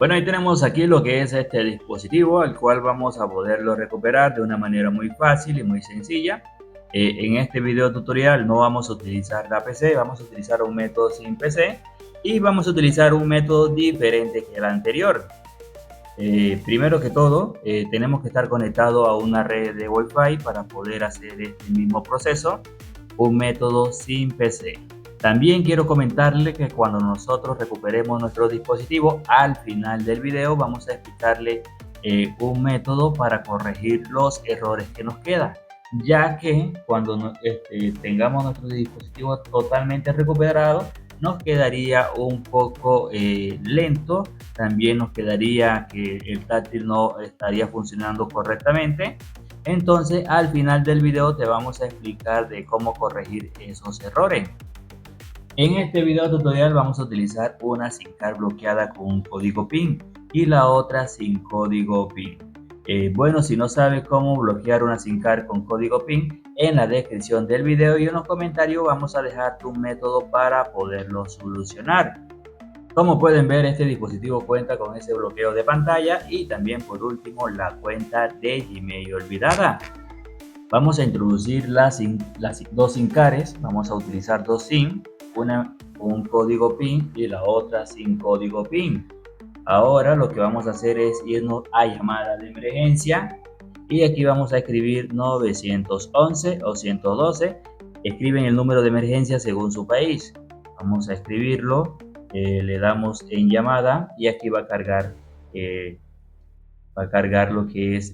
Bueno, ahí tenemos aquí lo que es este dispositivo, al cual vamos a poderlo recuperar de una manera muy fácil y muy sencilla. En este video tutorial no vamos a utilizar la PC, vamos a utilizar un método sin PC y vamos a utilizar un método diferente que el anterior. Primero que todo, tenemos que estar conectados a una red de Wi-Fi para poder hacer este mismo proceso, un método sin PC. También quiero comentarle que cuando nosotros recuperemos nuestro dispositivo, al final del video vamos a explicarle un método para corregir los errores que nos quedan, ya que cuando tengamos nuestro dispositivo totalmente recuperado, nos quedaría un poco lento. También nos quedaría que el táctil no estaría funcionando correctamente. Entonces al final del video te vamos a explicar de cómo corregir esos errores. En este video tutorial vamos a utilizar una SIM card bloqueada con un código PIN y la otra sin código PIN. Bueno, si no sabes cómo bloquear una SIM card con código PIN, en la descripción del video y en los comentarios vamos a dejarte un método para poderlo solucionar. Como pueden ver, este dispositivo cuenta con ese bloqueo de pantalla y también por último la cuenta de Gmail olvidada. Vamos a introducir las dos SIM cards, vamos a utilizar dos SIM, una con un código PIN y la otra sin código PIN. Ahora lo que vamos a hacer es irnos a llamada de emergencia y aquí vamos a escribir 911 o 112. Escriben el número de emergencia según su país. Vamos a escribirlo, le damos en llamada y aquí va a cargar lo que es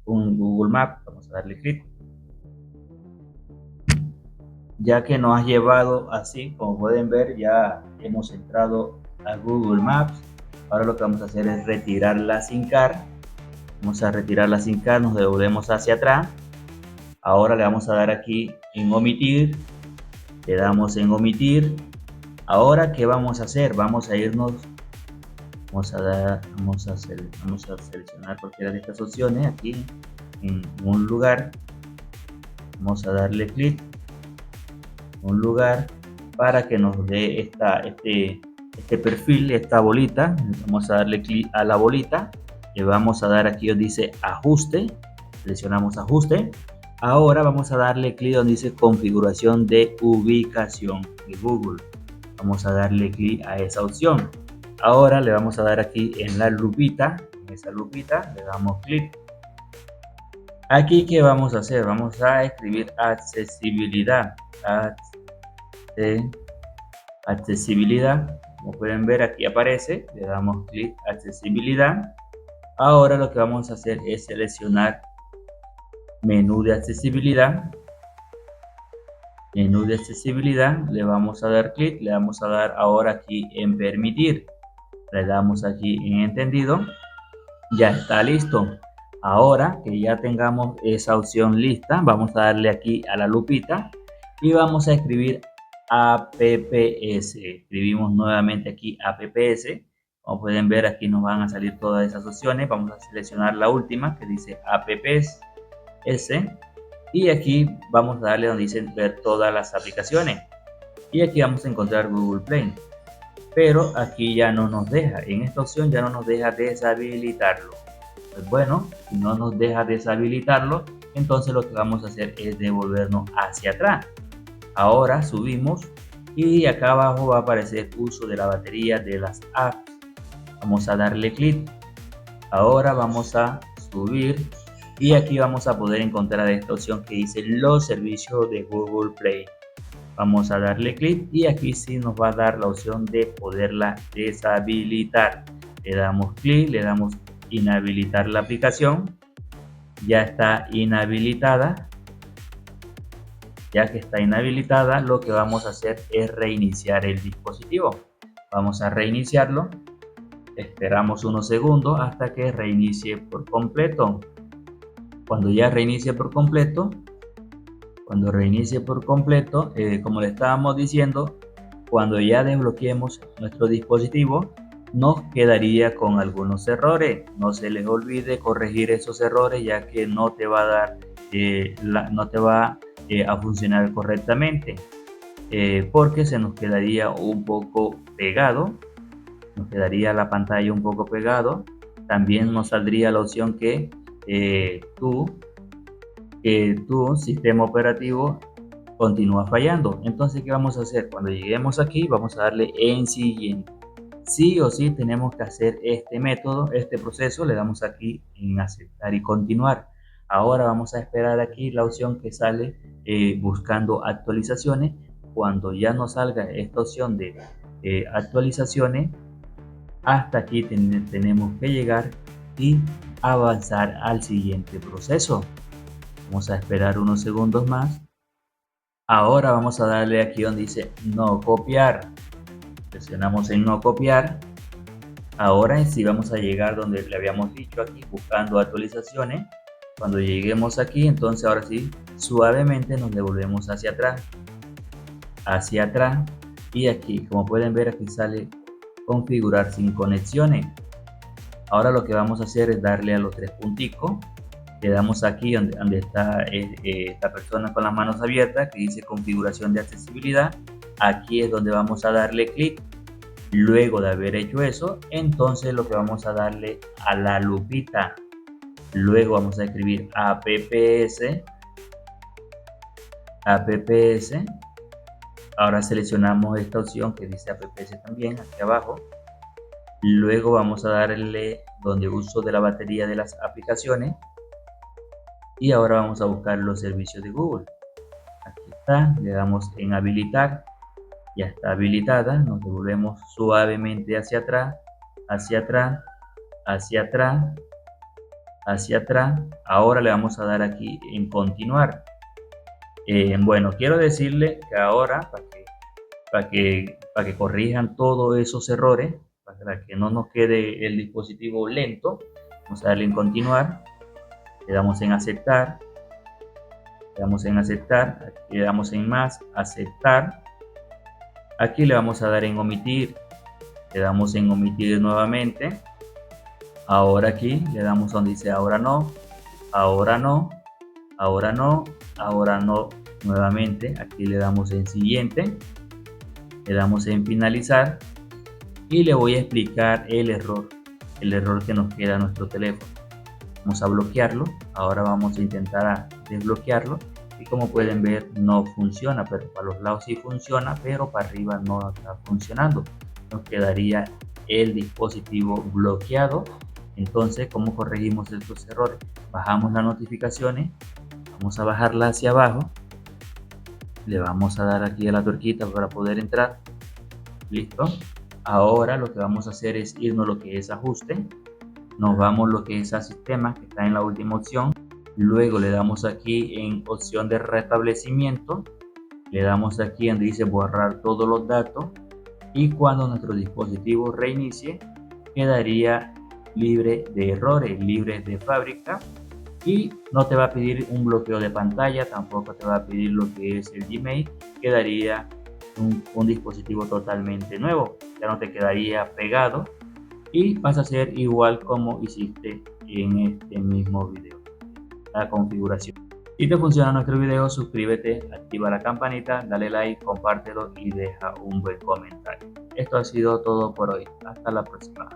un Google Maps. Vamos a darle clic. Ya que nos ha llevado así, como pueden ver, ya hemos entrado a Google Maps. Ahora lo que vamos a hacer es retirar la SIM card. Vamos a retirar la SIM card, nos devolvemos hacia atrás. Ahora le vamos a dar aquí en omitir. Le damos en omitir. Ahora, ¿qué vamos a hacer? Vamos a irnos, vamos a seleccionar cualquiera de estas opciones aquí en un lugar. Vamos a darle clic en un lugar para que nos dé este perfil, esta bolita. Vamos a darle clic a la bolita. Le vamos a dar aquí donde dice ajuste. Seleccionamos ajuste. Ahora vamos a darle clic donde dice configuración de ubicación de Google. Vamos a darle clic a esa opción. Ahora le vamos a dar aquí en la lupita. En esa lupita le damos clic. Aquí, ¿qué vamos a hacer? Vamos a escribir accesibilidad. Accesibilidad. Como pueden ver, aquí aparece. Le damos clic a accesibilidad. Ahora lo que vamos a hacer es seleccionar menú de accesibilidad. Menú de accesibilidad, le vamos a dar clic, le vamos a dar ahora aquí en permitir, le damos aquí en entendido, ya está listo. Ahora que ya tengamos esa opción lista, vamos a darle aquí a la lupita y vamos a escribir apps. Escribimos nuevamente aquí apps. Como pueden ver, aquí nos van a salir todas esas opciones. Vamos a seleccionar la última que dice apps. Y aquí vamos a darle donde dice ver todas las aplicaciones y aquí vamos a encontrar Google Play, pero aquí ya no nos deja, en esta opción ya no nos deja deshabilitarlo. Pues bueno, si no nos deja deshabilitarlo, entonces lo que vamos a hacer es devolvernos hacia atrás. Ahora subimos y acá abajo va a aparecer uso de la batería de las apps. Vamos a darle clic. Ahora vamos a subir y aquí vamos a poder encontrar esta opción que dice los servicios de Google Play. Vamos a darle clic y aquí sí nos va a dar la opción de poderla deshabilitar. Le damos clic, le damos inhabilitar la aplicación. Ya está inhabilitada. Ya que está inhabilitada, lo que vamos a hacer es reiniciar el dispositivo. Vamos a reiniciarlo. Esperamos unos segundos hasta que reinicie por completo. Cuando ya reinicie por completo, como le estábamos diciendo, cuando ya desbloqueemos nuestro dispositivo, nos quedaría con algunos errores. No se les olvide corregir esos errores, ya que no te va a dar, no te va a funcionar correctamente, porque se nos quedaría un poco pegado. nos quedaría la pantalla un poco pegado. También nos saldría la opción que tu sistema operativo continúa fallando. Entonces, ¿qué vamos a hacer? Cuando lleguemos aquí, vamos a darle en siguiente. Sí o sí tenemos que hacer este método, este proceso. Le damos aquí en aceptar y continuar. Ahora vamos a esperar aquí la opción que sale buscando actualizaciones. Cuando ya nos salga esta opción de actualizaciones, hasta aquí tenemos que llegar y avanzar al siguiente proceso. Vamos a esperar unos segundos más. Ahora vamos a darle aquí donde dice no copiar. Presionamos en no copiar. Ahora sí vamos a llegar donde le habíamos dicho aquí, buscando actualizaciones. Cuando lleguemos aquí, entonces ahora sí, suavemente nos devolvemos hacia atrás. Y aquí, como pueden ver, aquí sale configurar sin conexiones. Ahora lo que vamos a hacer es darle a los tres punticos. Le damos aquí donde está esta persona con las manos abiertas, que dice configuración de accesibilidad. Aquí es donde vamos a darle clic. Luego de haber hecho eso, entonces lo que vamos a darle a la lupita. Luego vamos a escribir apps. Ahora seleccionamos esta opción que dice apps también aquí abajo. Luego vamos a darle donde uso de la batería de las aplicaciones. Y ahora vamos a buscar los servicios de Google. Aquí está, le damos en habilitar. Ya está habilitada, nos devolvemos suavemente hacia atrás. Ahora le vamos a dar aquí en continuar. Bueno, quiero decirle que ahora, para que corrijan todos esos errores, para que no nos quede el dispositivo lento, vamos a darle en continuar. Le damos en aceptar, aquí le damos en más, aceptar. Aquí le vamos a dar en omitir, le damos en omitir nuevamente. Ahora aquí le damos donde dice ahora no, nuevamente. Aquí le damos en siguiente, le damos en finalizar y le voy a explicar el error que nos queda a nuestro teléfono. Vamos a bloquearlo. Ahora vamos a intentar desbloquearlo y como pueden ver no funciona, pero para los lados sí funciona, pero para arriba no está funcionando. Nos quedaría el dispositivo bloqueado. Entonces, ¿cómo corregimos estos errores? Bajamos las notificaciones, vamos a bajarla hacia abajo, le vamos a dar aquí a la tuerquita para poder entrar. Listo. Ahora lo que vamos a hacer es irnos a lo que es ajuste. Nos vamos lo que es a sistema, que está en la última opción. Luego le damos aquí en opción de restablecimiento. Le damos aquí donde dice borrar todos los datos. Y cuando nuestro dispositivo reinicie, quedaría libre de errores, libre de fábrica. Y no te va a pedir un bloqueo de pantalla, tampoco te va a pedir lo que es el Gmail. Quedaría un dispositivo totalmente nuevo. Ya no te quedaría pegado. Y vas a hacer igual como hiciste en este mismo video, la configuración. Si te funciona nuestro video, suscríbete, activa la campanita, dale like, compártelo y deja un buen comentario. Esto ha sido todo por hoy. Hasta la próxima.